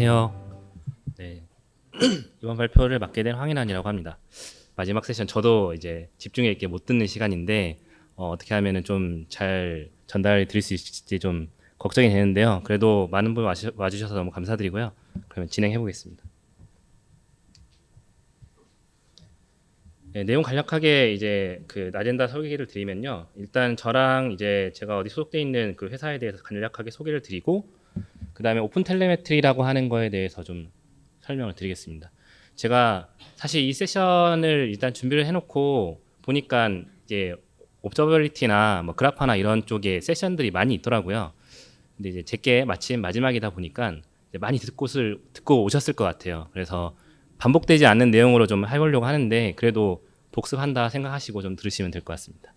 안녕하세요. 네, 이번 발표를 맡게 된 황인환이라고 합니다. 마지막 세션 저도 이제 집중해 있게 못 듣는 시간인데 어떻게 하면은 좀 잘 전달해 드릴 수 있을지 좀 걱정이 되는데요. 그래도 많은 분 와주셔서 너무 감사드리고요. 그러면 진행해 보겠습니다. 네, 내용 간략하게 이제 그 아젠다 설계를 드리면요. 일단 저랑 이제 제가 어디 소속돼 있는 그 회사에 대해서 간략하게 소개를 드리고, 그 다음에 오픈 텔레메트리라고 하는 거에 대해서 좀 설명을 드리겠습니다. 제가 사실 이 세션을 일단 준비를 해놓고 보니까 이제 옵저버빌리티나 뭐 그래파나 이런 쪽에 세션들이 많이 있더라고요. 근데 이제 제게 마침 마지막이다 보니까 이제 많이 듣고 오셨을 것 같아요. 그래서 반복되지 않는 내용으로 좀 해보려고 하는데 그래도 복습한다 생각하시고 좀 들으시면 될 것 같습니다.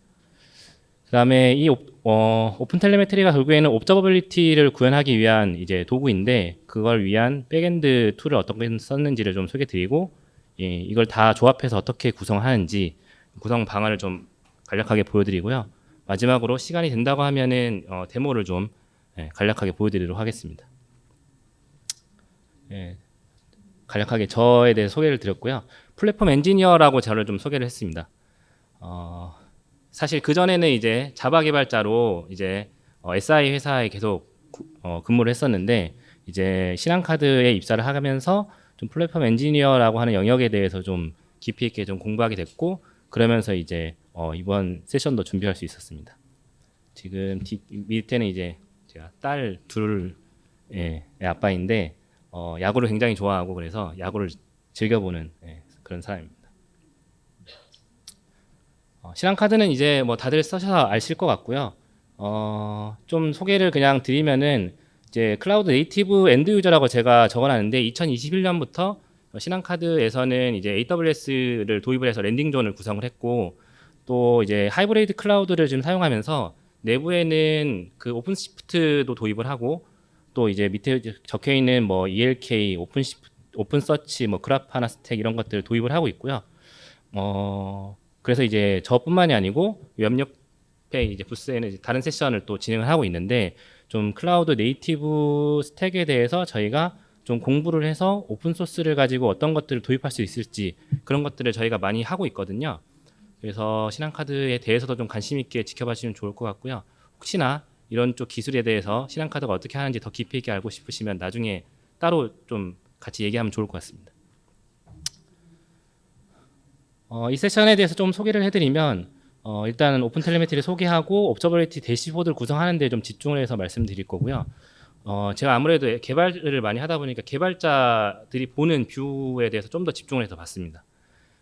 그다음에 이 오픈 텔레메트리가 결국에는 옵저버빌리티를 구현하기 위한 이제 도구인데 그걸 위한 백엔드 툴을 어떻게 썼는지를 좀 소개드리고, 예, 이걸 다 조합해서 어떻게 구성하는지 구성 방안을 좀 간략하게 보여드리고요. 마지막으로 시간이 된다고 하면은 데모를 좀 간략하게 보여드리도록 하겠습니다. 예, 간략하게 저에 대해 소개를 드렸고요. 플랫폼 엔지니어라고 저를 좀 소개를 했습니다. 사실 그 전에는 이제 자바 개발자로 이제 SI 회사에 계속 근무를 했었는데 이제 신한카드에 입사를 하면서 좀 플랫폼 엔지니어라고 하는 영역에 대해서 좀 깊이 있게 좀 공부하게 됐고, 그러면서 이제 이번 세션도 준비할 수 있었습니다. 지금 밑에는 이제 제가 딸 둘의 아빠인데 야구를 굉장히 좋아하고 그래서 야구를 즐겨보는 그런 사람입니다. 신한카드는 이제 뭐 다들 쓰셔서 아실 것 같고요. 좀 소개를 그냥 드리면은 이제 클라우드 네이티브 엔드 유저라고 제가 적어놨는데 2021년부터 신한카드에서는 이제 AWS를 도입을 해서 랜딩존을 구성을 했고, 또 이제 하이브리드 클라우드를 지금 사용하면서 내부에는 그 오픈시프트도 도입을 하고, 또 이제 밑에 적혀 있는 뭐 ELK, 오픈서치, 뭐 그라파나 스택 이런 것들을 도입을 하고 있고요. 그래서 이제 저뿐만이 아니고 옆옆에 이제 부스에는 이제 다른 세션을 또 진행을 하고 있는데, 좀 클라우드 네이티브 스택에 대해서 저희가 좀 공부를 해서 오픈 소스를 가지고 어떤 것들을 도입할 수 있을지 그런 것들을 저희가 많이 하고 있거든요. 그래서 신한카드에 대해서도 좀 관심 있게 지켜봐 주시면 좋을 것 같고요. 혹시나 이런 쪽 기술에 대해서 신한카드가 어떻게 하는지 더 깊이 있게 알고 싶으시면 나중에 따로 좀 같이 얘기하면 좋을 것 같습니다. 이 세션에 대해서 좀 소개를 해드리면 일단 오픈 텔레메트리 소개하고 옵저버빌리티 대시보드를 구성하는 데 좀 집중을 해서 말씀드릴 거고요. 제가 아무래도 개발을 많이 하다 보니까 개발자들이 보는 뷰에 대해서 좀 더 집중을 해서 봤습니다.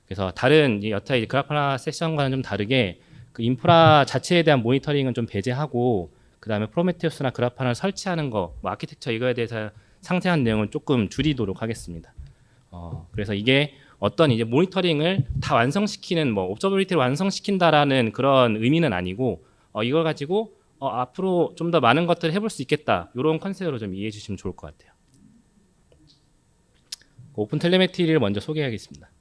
그래서 다른 여타 그라파나 세션과는 좀 다르게 그 인프라 자체에 대한 모니터링은 좀 배제하고, 그 다음에 프로메테우스나 그라파나를 설치하는 거, 뭐 아키텍처 이거에 대해서 상세한 내용은 조금 줄이도록 하겠습니다. 그래서 이게 어떤 이제 모니터링을 다 완성시키는 뭐 옵저버빌리티를 완성시킨다라는 그런 의미는 아니고 이걸 가지고 앞으로 좀 더 많은 것들을 해볼 수 있겠다, 이런 컨셉으로 좀 이해해 주시면 좋을 것 같아요. 오픈 텔레메트리를 먼저 소개하겠습니다.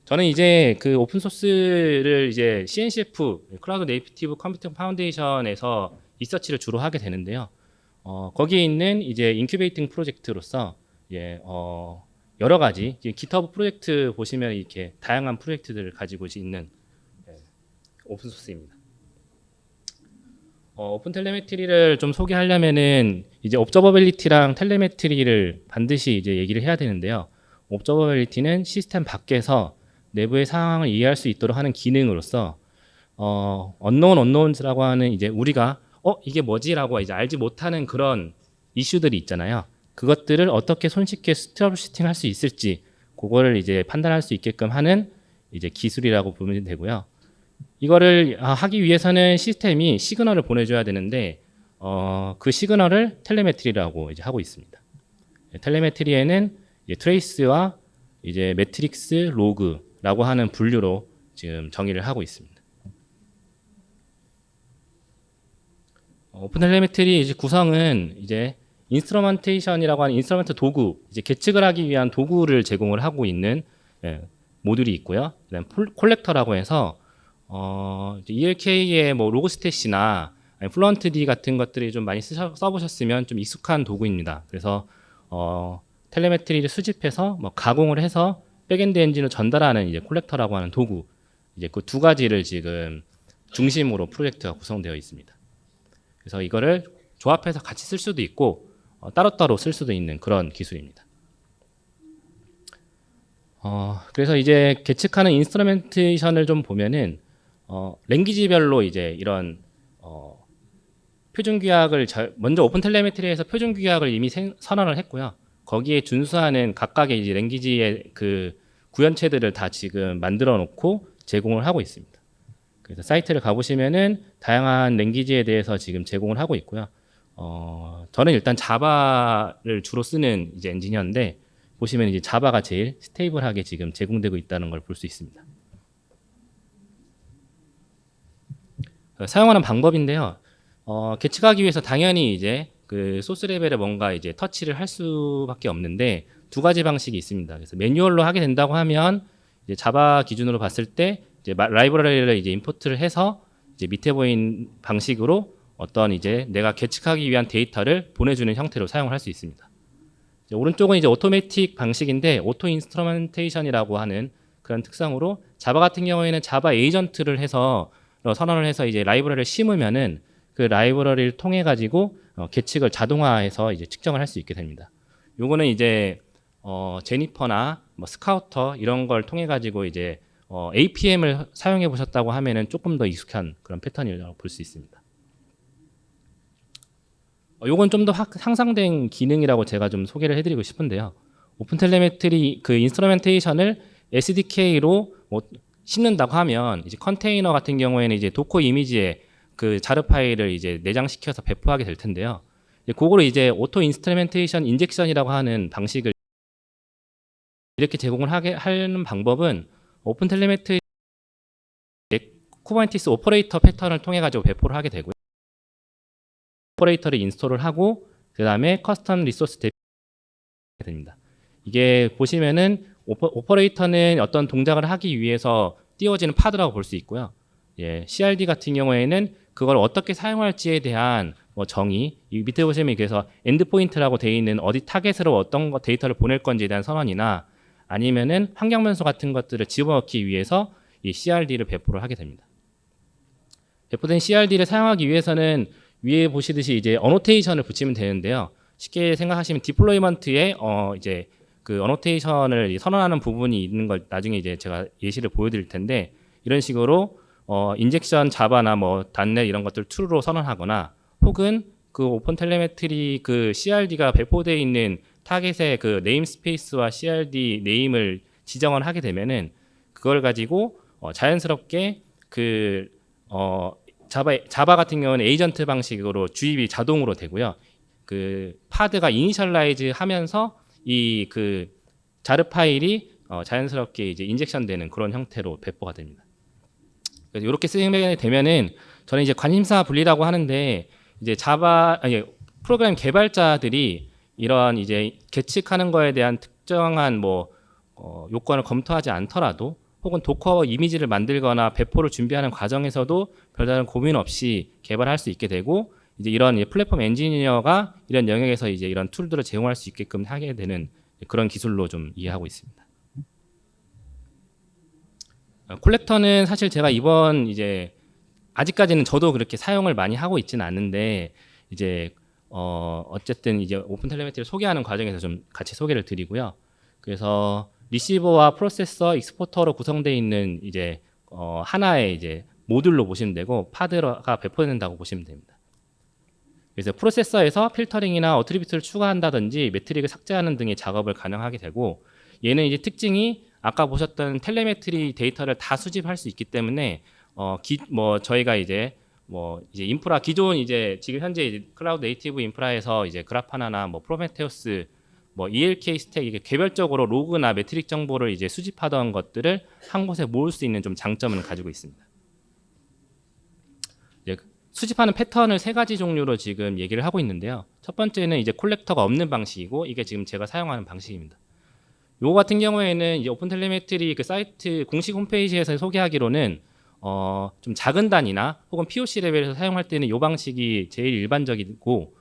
저는 이제 그 오픈 소스를 이제 CNCF 클라우드 네이티브 컴퓨팅 파운데이션에서 리서치를 주로 하게 되는데요. 거기에 있는 이제 인큐베이팅 프로젝트로서 여러 가지 GitHub 프로젝트 보시면 이렇게 다양한 프로젝트들을 가지고 있는 오픈 소스입니다. 오픈 텔레메트리를 좀 소개하려면은 이제 옵저버빌리티랑 텔레메트리를 반드시 이제 얘기를 해야 되는데요. 옵저버빌리티는 시스템 밖에서 내부의 상황을 이해할 수 있도록 하는 기능으로서 언노운즈라고 하는 이제 우리가 이게 뭐지라고 이제 알지 못하는 그런 이슈들이 있잖아요. 그것들을 어떻게 손쉽게 트러블슈팅 할 수 있을지 그거를 이제 판단할 수 있게끔 하는 이제 기술이라고 보면 되고요. 이거를 하기 위해서는 시스템이 시그널을 보내줘야 되는데 그 시그널을 텔레메트리라고 이제 하고 있습니다. 텔레메트리에는 이제 트레이스와 이제 매트릭스 로그라고 하는 분류로 지금 정의를 하고 있습니다. 오픈 텔레메트리 이제 구성은 이제 인스트루먼테이션이라고 하는 인스트루먼트 도구, 이제 계측을 하기 위한 도구를 제공을 하고 있는 모듈이 있고요. 그다음 콜렉터라고 해서 ELK의 뭐 로그스탯이나 아니면 플루언트-D 같은 것들이 좀 많이 써보셨으면 좀 익숙한 도구입니다. 그래서 텔레메트리를 수집해서 뭐 가공을 해서 백엔드 엔진을 전달하는 이제 콜렉터라고 하는 도구, 이제 그 두 가지를 지금 중심으로 프로젝트가 구성되어 있습니다. 그래서 이거를 조합해서 같이 쓸 수도 있고 따로따로 쓸 수도 있는 그런 기술입니다. 그래서 이제 계측하는 인스트루멘테이션을 좀 보면은 랭귀지별로 이제 이런 표준 규약을 먼저 오픈 텔레메트리에서 표준 규약을 이미 선언을 했고요. 거기에 준수하는 각각의 이제 랭귀지의 그 구현체들을 다 지금 만들어 놓고 제공을 하고 있습니다. 그래서 사이트를 가보시면은 다양한 랭귀지에 대해서 지금 제공을 하고 있고요. 저는 일단 자바를 주로 쓰는 이제 엔지니어인데 보시면 이제 자바가 제일 스테이블하게 지금 제공되고 있다는 걸 볼 수 있습니다. 사용하는 방법인데요. 계측하기 위해서 당연히 이제 그 소스 레벨에 뭔가 이제 터치를 할 수밖에 없는데 두 가지 방식이 있습니다. 그래서 매뉴얼로 하게 된다고 하면 이제 자바 기준으로 봤을 때 이제 라이브러리를 이제 임포트를 해서 이제 밑에 보인 방식으로 어떤 이제 내가 계측하기 위한 데이터를 보내주는 형태로 사용을 할 수 있습니다. 이제 오른쪽은 이제 오토매틱 방식인데 오토 인스트루멘테이션이라고 하는 그런 특성으로 자바 같은 경우에는 자바 에이전트를 해서 선언을 해서 이제 라이브러리를 심으면은 그 라이브러리를 통해 가지고 계측을 자동화해서 이제 측정을 할 수 있게 됩니다. 요거는 이제 제니퍼나 뭐 스카우터 이런 걸 통해 가지고 이제 APM을 사용해 보셨다고 하면은 조금 더 익숙한 그런 패턴이라고 볼 수 있습니다. 요건 좀 더 향상된 기능이라고 제가 좀 소개를 해드리고 싶은데요. 오픈 텔레메트리 그 인스트루멘테이션을 SDK로 뭐 심는다고 하면 이제 컨테이너 같은 경우에는 이제 도커 이미지에 그 자르 파일을 이제 내장시켜서 배포하게 될 텐데요. 그거를 이제 오토 인스트루멘테이션 인젝션이라고 하는 방식을 이렇게 제공을 하는 방법은 오픈 텔레메트리 쿠버네티스 오퍼레이터 패턴을 통해 가지고 배포를 하게 되고요. 오퍼레이터를 인스톨을 하고 그 다음에 커스텀 리소스 대비가 됩니다. 이게 보시면은 오퍼레이터는 어떤 동작을 하기 위해서 띄워지는 파드라고 볼 수 있고요. CRD 같은 경우에는 그걸 어떻게 사용할지에 대한 뭐 정의, 이 밑에 보시면 그래서 엔드포인트라고 되어 있는 어디 타겟으로 어떤 데이터를 보낼 건지에 대한 선언이나 아니면은 환경 변수 같은 것들을 집어넣기 위해서 이 CRD를 배포를 하게 됩니다. 배포된 CRD를 사용하기 위해서는 위에 보시듯이 이제 어노테이션을 붙이면 되는데요. 쉽게 생각하시면 디플로이먼트에 이제 그 어노테이션을 선언하는 부분이 있는 걸 나중에 이제 제가 예시를 보여드릴 텐데 이런 식으로 인젝션 자바나 뭐 닷넷 이런 것들 true로 선언하거나 혹은 그 오픈 텔레메트리 그 CRD가 배포되어 있는 타겟의 그 네임스페이스와 CRD 네임을 지정을 하게 되면은 그걸 가지고 자연스럽게 그 자바 같은 경우는 에이전트 방식으로 주입이 자동으로 되고요. 그 파드가 이니셜라이즈 하면서 이 그 자르 파일이 자연스럽게 이제 인젝션되는 그런 형태로 배포가 됩니다. 그래서 이렇게 쓰게 되면은 저는 이제 관심사 분리라고 하는데 이제 프로그램 개발자들이 이런 이제 계측하는 거에 대한 특정한 뭐 요건을 검토하지 않더라도 혹은 도커 이미지를 만들거나 배포를 준비하는 과정에서도 별다른 고민 없이 개발할 수 있게 되고 이제 이런 플랫폼 엔지니어가 이런 영역에서 이제 이런 툴들을 제공할 수 있게끔 하게 되는 그런 기술로 좀 이해하고 있습니다. 콜렉터는 사실 제가 이번 이제 아직까지는 저도 그렇게 사용을 많이 하고 있지는 않는데 이제 어쨌든 이제 오픈 텔레메트리를 소개하는 과정에서 좀 같이 소개를 드리고요. 그래서 리시버와 프로세서, 익스포터로 구성되어 있는 이제 하나의 이제 모듈로 보시면 되고 파드가 배포된다고 보시면 됩니다. 그래서 프로세서에서 필터링이나 어트리뷰트를 추가한다든지 매트릭을 삭제하는 등의 작업을 가능하게 되고 얘는 이제 특징이 아까 보셨던 텔레메트리 데이터를 다 수집할 수 있기 때문에 뭐 저희가 이제 인프라 기존 이제 지금 현재 이제 클라우드 네이티브 인프라에서 이제 그라파나나 뭐 프로메테우스 뭐 ELK 스택 이게 개별적으로 로그나 매트릭 정보를 이제 수집하던 것들을 한 곳에 모을 수 있는 좀 장점을 가지고 있습니다. 이제 수집하는 패턴을 세 가지 종류로 지금 얘기를 하고 있는데요. 첫 번째는 이제 콜렉터가 없는 방식이고 이게 지금 제가 사용하는 방식입니다. 요거 같은 경우에는 이제 오픈 텔레메트리 그 사이트 공식 홈페이지에서 소개하기로는 좀 작은 단위나 혹은 POC 레벨에서 사용할 때는 이 방식이 제일 일반적이고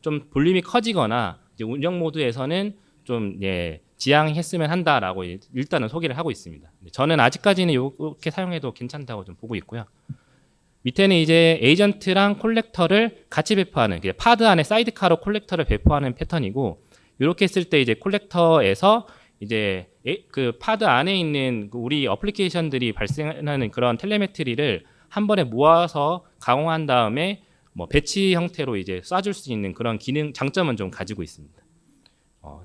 좀 볼륨이 커지거나 이제 운영 모드에서는 좀 지양했으면 한다라고 일단은 소개를 하고 있습니다. 저는 아직까지는 이렇게 사용해도 괜찮다고 좀 보고 있고요. 밑에는 이제 에이전트랑 콜렉터를 같이 배포하는 파드 안에 사이드카로 콜렉터를 배포하는 패턴이고 이렇게 했을 때 이제 콜렉터에서 이제 그 파드 안에 있는 우리 어플리케이션들이 발생하는 그런 텔레메트리를 한 번에 모아서 강화한 다음에 뭐 배치 형태로 이제 쏴줄 수 있는 그런 기능 장점은 좀 가지고 있습니다.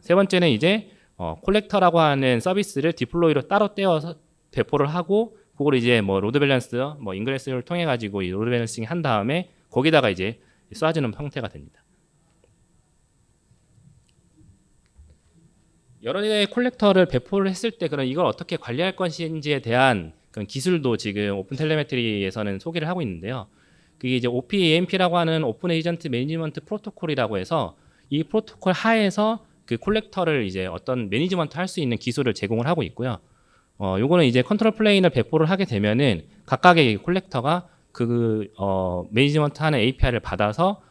세 번째는 이제 콜렉터라고 하는 서비스를 디플로이로 따로 떼어서 배포를 하고 그걸 이제 뭐 로드 밸런스, 뭐 인그레스를 통해 가지고 이 로드 밸런싱 한 다음에 거기다가 이제 쏴주는 형태가 됩니다. 여러 개의 콜렉터를 배포를 했을 때 그럼 이걸 어떻게 관리할 것인지에 대한 그런 기술도 지금 오픈 텔레메트리에서는 소개를 하고 있는데요. 그게 이제 OPAMP라고 하는 오픈 에이전트 매니지먼트 프로토콜이라고 해서 이 프로토콜 하에서 그 콜렉터를 이제 어떤 매니지먼트 할 수 있는 기술을 제공을 하고 있고요. 요거는 이제 컨트롤 플레인을 배포를 하게 되면은 각각의 콜렉터가 그 매니지먼트 하는 API를 받아서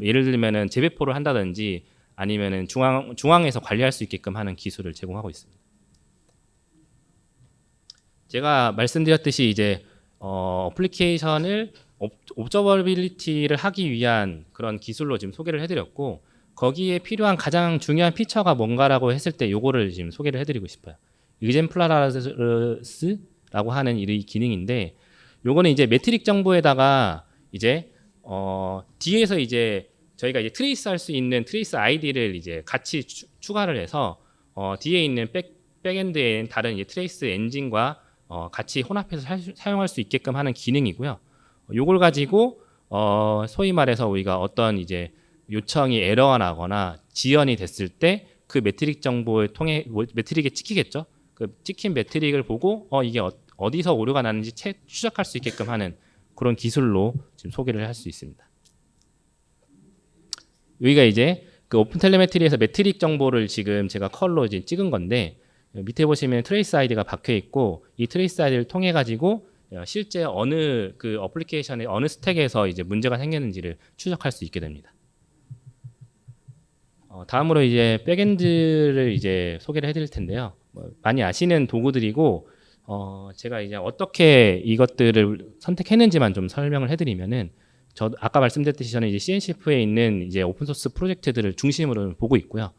예를 들면은 재배포를 한다든지 아니면은 중앙에서 관리할 수 있게끔 하는 기술을 제공하고 있습니다. 제가 말씀드렸듯이 이제 어플리케이션을 옵저버빌리티를 하기 위한 그런 기술로 지금 소개를 해드렸고 거기에 필요한 가장 중요한 피처가 뭔가라고 했을 때 요거를 지금 소개를 해드리고 싶어요. 이젠플라러스라고 하는 이 기능인데 요거는 이제 매트릭 정보에다가 이제 뒤에서 이제 저희가 이제 트레이스 할 수 있는 트레이스 아이디를 이제 같이 추가를 해서 뒤에 있는 백엔드에 다른 이제 트레이스 엔진과 같이 혼합해서 사용할 수 있게끔 하는 기능이고요. 요걸 가지고 소위 말해서 우리가 어떤 이제 요청이 에러가 나거나 지연이 됐을 때 그 매트릭 정보를 통해 매트릭에 찍히겠죠. 그 찍힌 매트릭을 보고 이게 어디서 오류가 나는지 추적할 수 있게끔 하는 그런 기술로 지금 소개를 할 수 있습니다. 여기가 이제 그 오픈 텔레메트리에서 매트릭 정보를 지금 제가 컬러 이제 찍은 건데 밑에 보시면 트레이스 아이디가 박혀 있고 이 트레이스 아이디를 통해 가지고 실제 어느 그 어플리케이션의 어느 스택에서 이제 문제가 생겼는지를 추적할 수 있게 됩니다. 다음으로 이제 백엔드를 이제 소개를 해드릴 텐데요. 많이 아시는 도구들이고 제가 이제 어떻게 이것들을 선택했는지만 좀 설명을 해드리면은 저 아까 말씀드렸듯이 저는 이제 CNCF에 있는 이제 오픈 소스 프로젝트들을 중심으로 보고 있고요.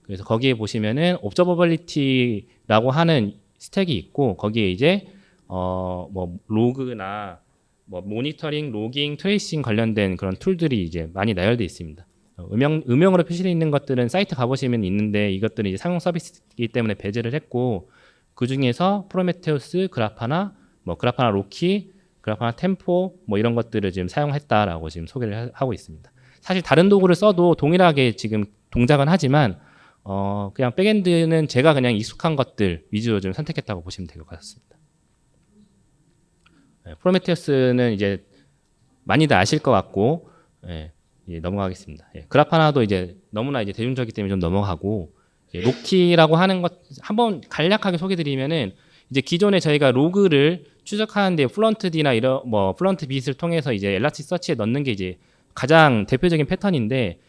그래서 거기에 보시면은 옵저버빌리티라고 하는 스택이 있고 거기에 이제 뭐 로그나 뭐 모니터링, 로깅, 트레이싱 관련된 그런 툴들이 이제 많이 나열되어 있습니다. 음영으로 표시되어 있는 것들은 사이트 가보시면 있는데 이것들은 이제 상용 서비스이기 때문에 배제를 했고 그 중에서 프로메테우스, 그라파나, 뭐 그라파나 로키, 그라파나 템포 뭐 이런 것들을 지금 사용했다라고 지금 소개를 하고 있습니다. 사실 다른 도구를 써도 동일하게 지금 동작은 하지만 그냥 백엔드는 제가 그냥 익숙한 것들 위주로 좀 선택했다고 보시면 될 것 같습니다. 프로메테우스는 이제 많이들 아실 것 같고 넘어가겠습니다. 그라파나도 이제 너무나 이제 대중적이기 때문에 좀 넘어가고 로키라고 하는 것 한번 간략하게 소개드리면은 이제 기존에 저희가 로그를 추적하는데 플런트D나 이런 뭐 플런트빗을 통해서 이제 엘라스티서치에 넣는 게 이제 가장 대표적인 패턴인데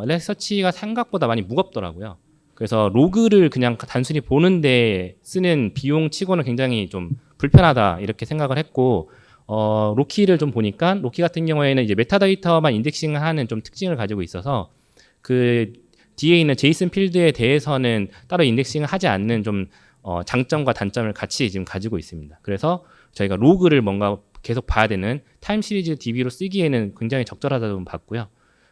엘라스티서치가 생각보다 많이 무겁더라고요. 그래서 로그를 그냥 단순히 보는데 쓰는 비용 치고는 굉장히 좀 불편하다 이렇게 생각을 했고 로키를 좀 보니까 로키 같은 경우에는 이제 메타데이터만 인덱싱하는 좀 특징을 가지고 있어서 그 뒤에 있는 제이슨 필드에 대해서는 따로 인덱싱을 하지 않는 좀 장점과 단점을 같이 지금 가지고 있습니다. 그래서 저희가 로그를 뭔가 계속 봐야 되는 타임 시리즈 DB로 쓰기에는 굉장히 적절하다고 봤고요.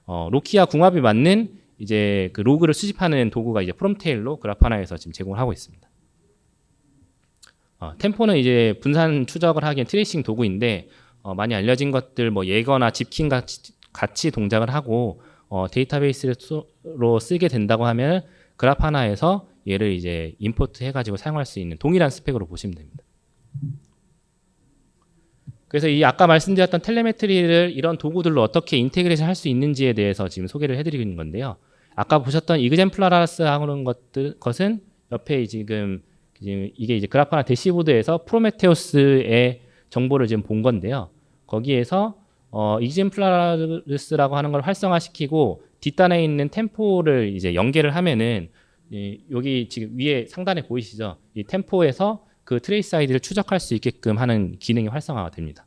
로키와 궁합이 맞는 이제 그 로그를 수집하는 도구가 이제 프롬테일로 그라파나에서 지금 제공을 하고 있습니다. 템포는 이제 분산 추적을 하기엔 트레이싱 도구인데 많이 알려진 것들 뭐 예거나 집킹 같이 동작을 하고 데이터베이스로 쓰게 된다고 하면 그라파나에서 얘를 이제 임포트 해가지고 사용할 수 있는 동일한 스펙으로 보시면 됩니다. 그래서 이 아까 말씀드렸던 텔레메트리를 이런 도구들로 어떻게 인테그레이션 할 수 있는지에 대해서 지금 소개를 해드리는 건데요. 아까 보셨던 이그젠플라라스 하는 것은 옆에 지금 이게 이제 그라파나 대시보드에서 프로메테우스의 정보를 지금 본 건데요. 거기에서 이그젠플라르스라고 하는 걸 활성화시키고 뒷단에 있는 템포를 이제 연계를 하면은 여기 지금 위에 상단에 보이시죠? 이 템포에서 그 트레이스 아이디를 추적할 수 있게끔 하는 기능이 활성화가 됩니다.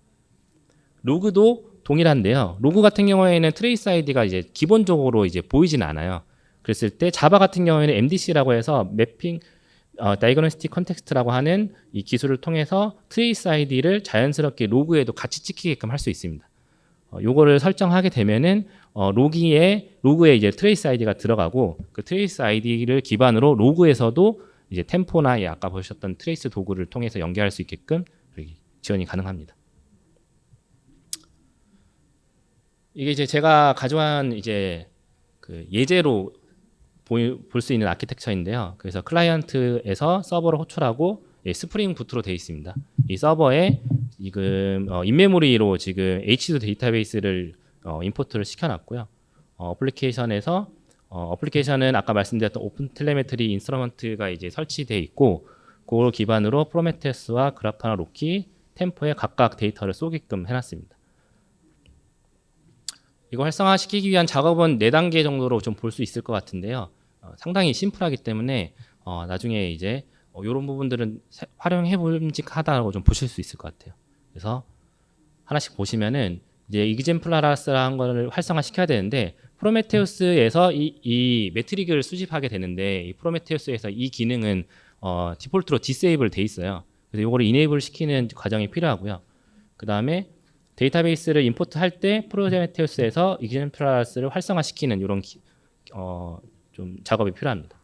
로그도 동일한데요. 로그 같은 경우에는 트레이스 아이디가 이제 기본적으로 이제 보이지는 않아요. 그랬을 때 자바 같은 경우에는 MDC라고 해서 매핑 다이그노스틱 컨텍스트라고 하는 이 기술을 통해서 트레이스 아이디를 자연스럽게 로그에도 같이 찍히게끔 할 수 있습니다. 요거를 설정하게 되면은 로그에 이제 트레이스 아이디가 들어가고 그 트레이스 아이디를 기반으로 로그에서도 이제 템포나 아까 보셨던 트레이스 도구를 통해서 연계할 수 있게끔 지원이 가능합니다. 이게 이제 제가 가져온 이제 그 예제로 볼 수 있는 아키텍처인데요. 그래서 클라이언트에서 서버를 호출하고 스프링 부트로 되어 있습니다. 이 서버에 지금 인메모리로 지금 H2 데이터베이스를 임포트를 시켜놨고요. 어플리케이션에서 어플리케이션은 아까 말씀드렸던 오픈 텔레메트리 인스트루먼트가 이제 설치되어 있고 그걸 기반으로 프로메테우스와 그라파나 로키, 템포에 각각 데이터를 쏘게끔 해놨습니다. 이거 활성화시키기 위한 작업은 4단계 정도로 좀 볼 수 있을 것 같은데요. 상당히 심플하기 때문에 나중에 이제 이런 부분들은 활용해 볼직하다고 좀 보실 수 있을 것 같아요. 그래서 하나씩 보시면은 이제 이그젠플라라스라는 거를 활성화시켜야 되는데 프로메테우스에서 이 매트릭을 수집하게 되는데 이 프로메테우스에서 이 기능은 디폴트로 디세이블 돼 있어요. 그래서 이거를 이네이블 시키는 과정이 필요하고요. 그 다음에 데이터베이스를 임포트 할 때 프로메테우스에서 이그젠플라라스를 활성화시키는 이런 좀 작업이 필요합니다.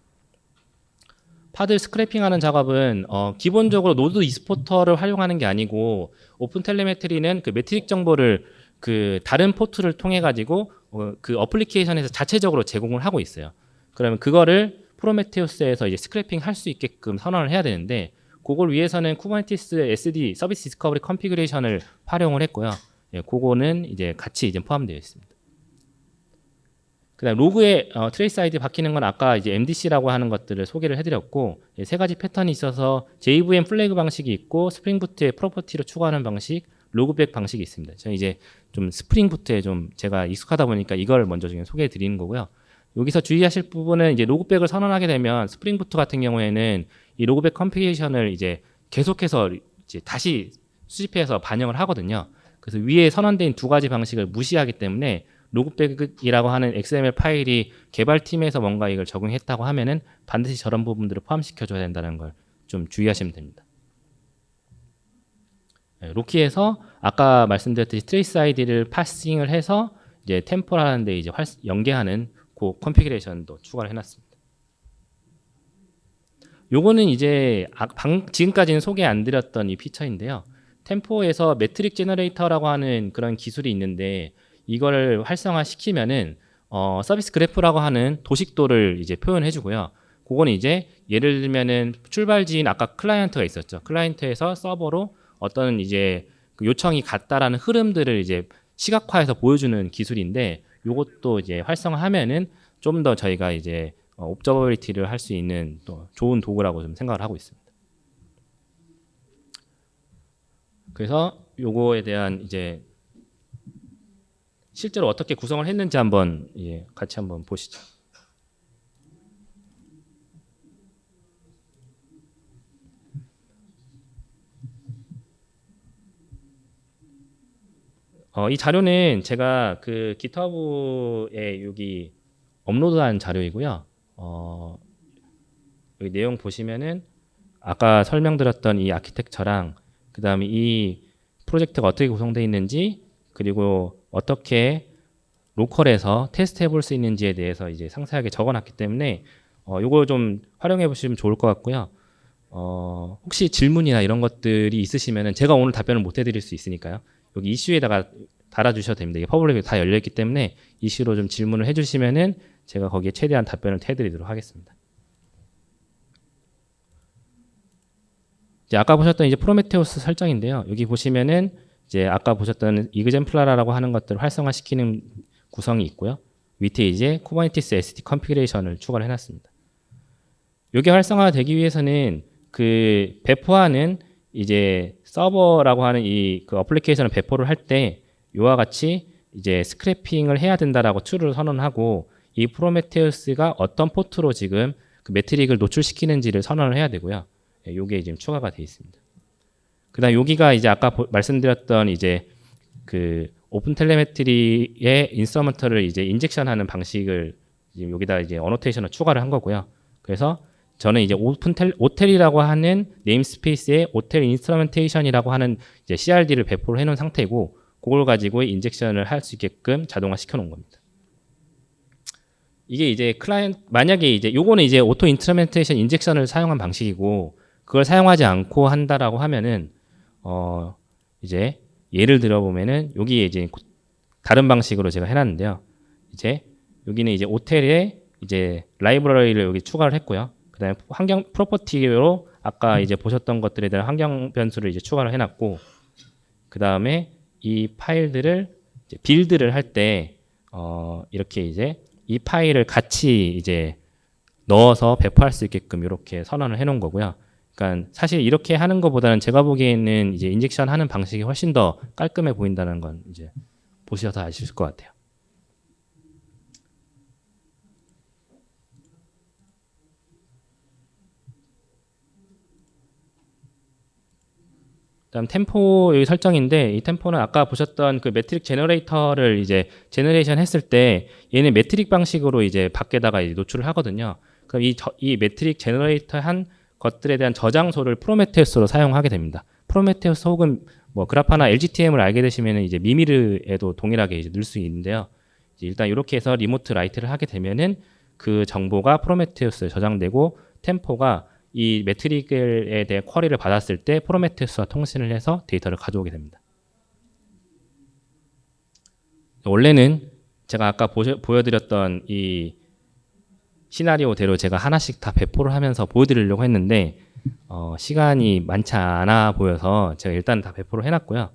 파드 스크래핑하는 작업은 기본적으로 노드 익스포터를 활용하는 게 아니고 오픈 텔레메트리는 그 매트릭 정보를 그 다른 포트를 통해 가지고 그 어플리케이션에서 자체적으로 제공을 하고 있어요. 그러면 그거를 프로메테우스에서 이제 스크래핑 할 수 있게끔 선언을 해야 되는데 그걸 위해서는 쿠버네티스 SD 서비스 디스커버리 컨피그레이션을 활용을 했고요. 예, 그거는 이제 같이 이제 포함되어 있습니다. 그다음 로그에 트레이스 아이디 바뀌는 건 아까 이제 MDC라고 하는 것들을 소개를 해드렸고 예, 3가지 패턴이 있어서 JVM 플래그 방식이 있고 스프링 부트의 프로퍼티를 추가하는 방식, 로그백 방식이 있습니다. 저는 이제 좀 스프링 부트에 좀 제가 익숙하다 보니까 이걸 먼저 지금 소개해 드리는 거고요. 여기서 주의하실 부분은 이제 로그백을 선언하게 되면 스프링 부트 같은 경우에는 이 로그백 컴피레이션을 이제 계속해서 이제 다시 수집해서 반영을 하거든요. 그래서 위에 선언된 2가지 방식을 무시하기 때문에 로그백이라고 하는 XML 파일이 개발팀에서 뭔가 이걸 적용했다고 하면은 반드시 저런 부분들을 포함시켜줘야 된다는 걸 좀 주의하시면 됩니다. 네, 로키에서 아까 말씀드렸듯이 트레이스 아이디를 파싱을 해서 이제 템포라는 데 이제 연계하는 그 컨피그레이션도 추가를 해놨습니다. 요거는 이제 지금까지는 소개 안 드렸던 이 피처인데요. 템포에서 매트릭 제너레이터라고 하는 그런 기술이 있는데 이걸 활성화시키면은 서비스 그래프라고 하는 도식도를 이제 표현해 주고요. 그거는 이제 예를 들면은 출발지인 아까 클라이언트가 있었죠. 클라이언트에서 서버로 어떤 이제 그 요청이 갔다라는 흐름들을 이제 시각화해서 보여주는 기술인데 요것도 이제 활성화하면은 좀 더 저희가 이제 옵저버비리티를 할 수 있는 또 좋은 도구라고 좀 생각을 하고 있습니다. 그래서 요거에 대한 이제 실제로 어떻게 구성을 했는지 한번 같이 한번 보시죠. 이 자료는 제가 그 GitHub에 여기 업로드한 자료이고요. 여기 내용 보시면은 아까 설명드렸던 이 아키텍처랑 그 다음에 이 프로젝트가 어떻게 구성되어 있는지 그리고 어떻게 로컬에서 테스트 해볼 수 있는지에 대해서 이제 상세하게 적어놨기 때문에 요거 좀 활용해 보시면 좋을 것 같고요. 혹시 질문이나 이런 것들이 있으시면은 제가 오늘 답변을 못 해드릴 수 있으니까요. 여기 이슈에다가 달아주셔도 됩니다. 이게 퍼블릭에 다 열려있기 때문에 이슈로 좀 질문을 해주시면은 제가 거기에 최대한 답변을 해드리도록 하겠습니다. 이제 아까 보셨던 이제 프로메테우스 설정인데요. 여기 보시면은 이제 아까 보셨던 이그젠플라라고 하는 것들을 활성화시키는 구성이 있고요. 밑에 이제 쿠버네티스 SD 컨피그레이션을 추가를 해놨습니다. 이게 활성화되기 위해서는 그 배포하는 이제 서버라고 하는 이 그 어플리케이션을 배포를 할 때 이와 같이 이제 스크래핑을 해야 된다라고 툴을 선언하고 이 프로메테우스가 어떤 포트로 지금 그 매트릭을 노출시키는지를 선언을 해야 되고요. 예, 요게 지금 추가가 되어 있습니다. 그다음 여기가 이제 아까 말씀드렸던 이제 그 오픈 텔레메트리의 인스트루먼트를 이제 인젝션하는 방식을 지금 여기다 이제 어노테이션을 추가를 한 거고요. 그래서 저는 이제 오텔이라고 하는 네임스페이스에 오텔 인스트루멘테이션이라고 하는 이제 CRD를 배포를 해놓은 상태고 그걸 가지고 인젝션을 할 수 있게끔 자동화 시켜놓은 겁니다. 이게 이제 클라이언트 만약에 이제 요거는 이제 오토 인스트루멘테이션 인젝션을 사용한 방식이고 그걸 사용하지 않고 한다라고 하면은 이제 예를 들어 보면은 여기에 이제 다른 방식으로 제가 해놨는데요. 이제 여기는 이제 오텔에 이제 라이브러리를 여기 추가를 했고요. 그다음에 환경 프로퍼티로 아까 이제 보셨던 것들에 대한 환경 변수를 이제 추가를 해놨고, 그다음에 이 파일들을 이제 빌드를 할 때 이렇게 이제 이 파일을 같이 이제 넣어서 배포할 수 있게끔 이렇게 선언을 해놓은 거고요. 그러니까 사실 이렇게 하는 것보다는 제가 보기에는 이제 인젝션 하는 방식이 훨씬 더 깔끔해 보인다는 건 이제 보셔서 아실 것 같아요. 그다음 템포 여기 설정인데 이 템포는 아까 보셨던 그 매트릭 제너레이터를 이제 제너레이션 했을 때 얘는 매트릭 방식으로 이제 밖에다가 이제 노출을 하거든요. 그럼 이 매트릭 제너레이터 한 것들에 대한 저장소를 프로메테우스로 사용하게 됩니다. 프로메테우스 혹은 뭐 그라파나 LGTM을 알게 되시면은 이제 미미르에도 동일하게 이제 넣을 수 있는데요. 이제 일단 이렇게 해서 리모트 라이트를 하게 되면은 그 정보가 프로메테우스에 저장되고 템포가 이 매트릭에 대해 쿼리를 받았을 때 프로메테우스와 통신을 해서 데이터를 가져오게 됩니다. 원래는 제가 아까 보여드렸던 이 시나리오대로 제가 하나씩 다 배포를 하면서 보여드리려고 했는데 시간이 많지 않아 보여서 제가 일단 다 배포를 해놨고요.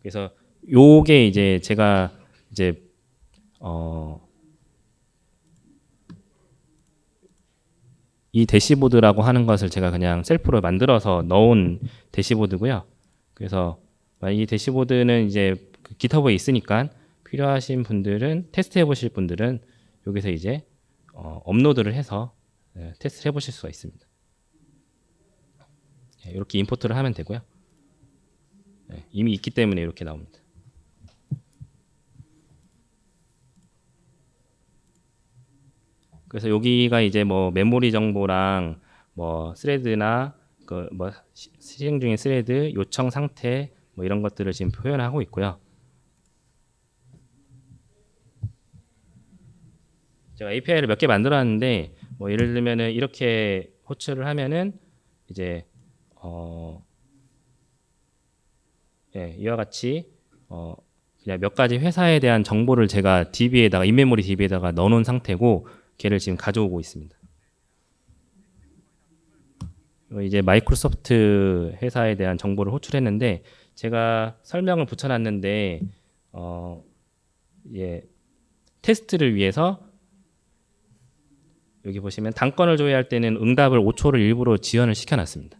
그래서 요게 이제 제가 이제 이 대시보드라고 하는 것을 제가 그냥 셀프로 만들어서 넣은 대시보드고요. 그래서 이 대시보드는 이제 GitHub에 있으니까 필요하신 분들은 테스트 해보실 분들은 여기서 이제 업로드를 해서 테스트 해보실 수가 있습니다. 이렇게 임포트를 하면 되고요. 이미 있기 때문에 이렇게 나옵니다. 그래서 여기가 이제 뭐 메모리 정보랑 뭐 스레드나 그 뭐 실행 중인 스레드 요청 상태 뭐 이런 것들을 지금 표현하고 있고요. 제가 API를 몇 개 만들어놨는데 뭐 예를 들면은 이렇게 호출을 하면은 이제 이와 같이 그냥 몇 가지 회사에 대한 정보를 제가 DB에다가 인메모리 DB에다가 넣어놓은 상태고 걔를 지금 가져오고 있습니다. 이제 마이크로소프트 회사에 대한 정보를 호출했는데 제가 설명을 붙여놨는데 테스트를 위해서 여기 보시면 단건을 조회할 때는 응답을 5초를 일부러 지연을 시켜놨습니다.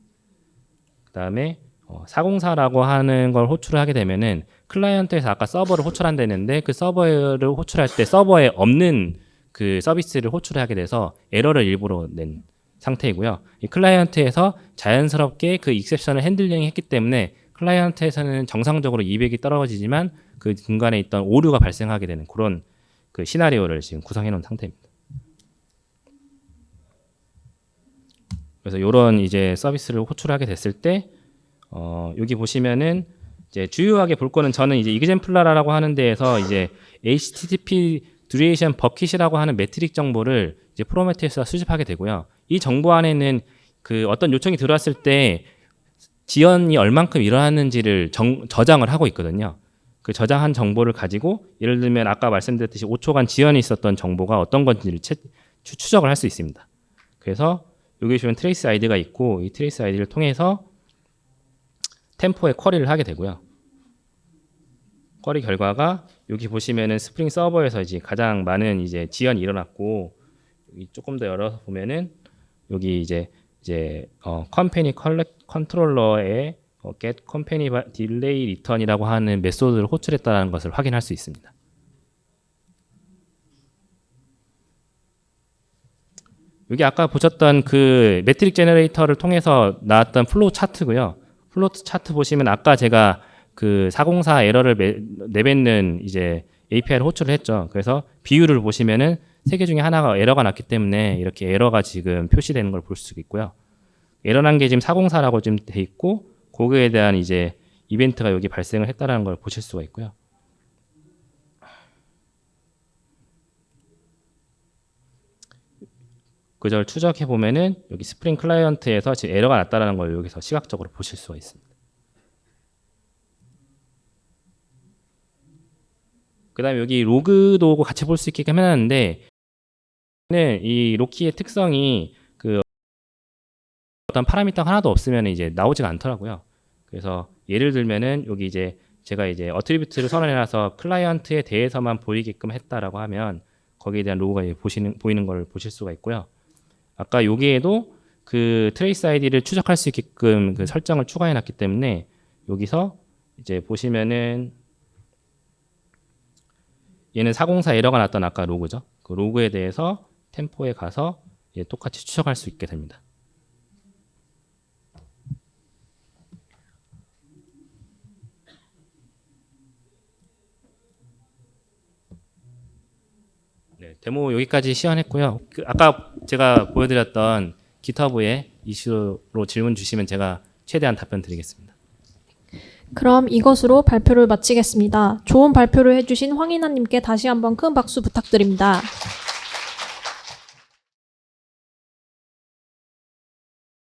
그 다음에 404라고 하는 걸 호출을 하게 되면은 클라이언트에서 아까 서버를 호출한다는데 그 서버를 호출할 때 서버에 없는 그 서비스를 호출하게 돼서 에러를 일부러 낸 상태이고요. 이 클라이언트에서 자연스럽게 그 익셉션을 핸들링 했기 때문에 클라이언트에서는 정상적으로 200이 떨어지지만 그 중간에 있던 오류가 발생하게 되는 그런 그 시나리오를 지금 구성해 놓은 상태입니다. 그래서 이런 이제 서비스를 호출하게 됐을 때 여기 보시면은 이제 주요하게 볼 거는 저는 이제 이그젠플라라고 하는 데에서 이제 HTTP 듀레이션 버킷이라고 하는 매트릭 정보를 이제 프로메테우스가 수집하게 되고요. 이 정보 안에는 그 어떤 요청이 들어왔을 때 지연이 얼만큼 일어났는지를 저장을 하고 있거든요. 그 저장한 정보를 가지고 예를 들면 아까 말씀드렸듯이 5초간 지연이 있었던 정보가 어떤 건지를 추적을 할 수 있습니다. 그래서 여기 보시면 트레이스 아이디가 있고 이 트레이스 아이디를 통해서 템포에 쿼리를 하게 되고요. 쿼리 결과가 여기 보시면은 스프링 서버에서 이제 가장 많은 이제 지연이 일어났고, 여기 조금 더 열어서 보면은 여기 이제 컴퍼니 컨트롤러에 get company delay return이라고 하는 메소드를 호출했다는 것을 확인할 수 있습니다. 여기 아까 보셨던 그 매트릭 제너레이터를 통해서 나왔던 플로우 차트고요. 플로우 차트 보시면 아까 제가 그 404 에러를 내뱉는 이제 API를 호출을 했죠. 그래서 비율을 보시면은 세 개 중에 하나가 에러가 났기 때문에 이렇게 에러가 지금 표시되는 걸 볼 수 있고요. 에러 난 게 지금 404라고 지금 돼 있고, 그거에 대한 이제 이벤트가 여기 발생을 했다라는 걸 보실 수가 있고요. 그걸 추적해 보면은 여기 스프링 클라이언트에서 지금 에러가 났다라는 걸 여기서 시각적으로 보실 수가 있습니다. 그다음에 여기 로그도 같이 볼 수 있게끔 해놨는데, 이 로키의 특성이 그 어떤 파라미터가 하나도 없으면 이제 나오지가 않더라고요. 그래서 예를 들면은 여기 이제 제가 이제 어트리뷰트를 선언해놔서 클라이언트에 대해서만 보이게끔 했다라고 하면 거기에 대한 로그가 보이는 걸 보실 수가 있고요. 아까 여기에도 그 트레이스 아이디를 추적할 수 있게끔 그 설정을 추가해놨기 때문에 여기서 이제 보시면은 얘는 404 에러가 났던 아까 로그죠. 그 로그에 대해서 템포에 가서 똑같이 추적할 수 있게 됩니다. 네, 데모 여기까지 시연했고요. 아까 제가 보여드렸던 GitHub의 이슈로 질문 주시면 제가 최대한 답변 드리겠습니다. 그럼 이것으로 발표를 마치겠습니다. 좋은 발표를 해주신 황인하님께 다시 한번 큰 박수 부탁드립니다.